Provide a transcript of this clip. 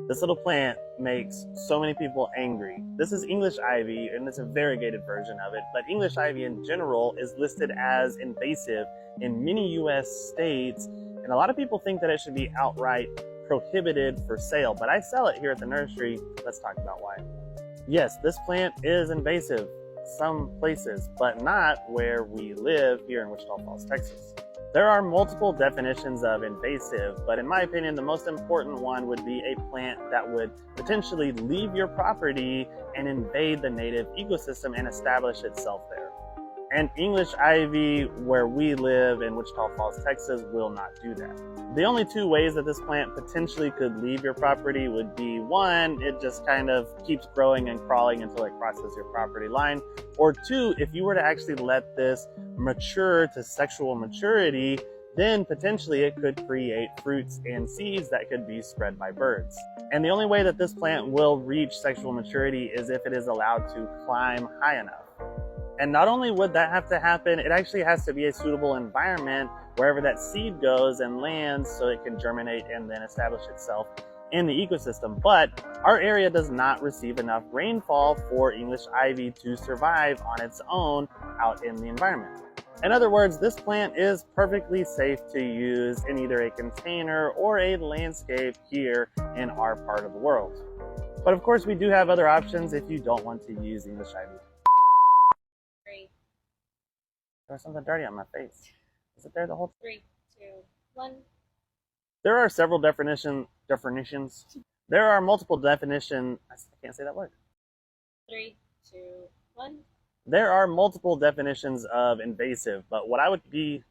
This little plant makes so many people angry. This is English ivy, and it's a variegated version of it, but English ivy in general is listed as invasive in many US states, and a lot of people think that it should be outright prohibited for sale, but I sell it here at the nursery. Let's talk about why. Yes, this plant is invasive some places, but not where we live here in Wichita Falls, Texas. There are multiple definitions of invasive, but in my opinion, the most important one would be a plant that would potentially leave your property and invade the native ecosystem and establish itself there. And English ivy, where we live in Wichita Falls, Texas, will not do that. The only two ways that this plant potentially could leave your property would be, one, it just kind of keeps growing and crawling until it crosses your property line, or two, if you were to actually let this mature to sexual maturity, then potentially it could create fruits and seeds that could be spread by birds. And the only way that this plant will reach sexual maturity is if it is allowed to climb high enough. And not only would that have to happen, it actually has to be a suitable environment wherever that seed goes and lands so it can germinate and then establish itself in the ecosystem. But our area does not receive enough rainfall for English ivy to survive on its own out in the environment. In other words, this plant is perfectly safe to use in either a container or a landscape here in our part of the world. But of course, we do have other options if you don't want to use English ivy. There was something dirty on my face. Is it there the whole time? 3, 2, 1. There are several definitions. There are multiple definitions. I can't say that word. 3, 2, 1. There are multiple definitions of invasive, but what I would be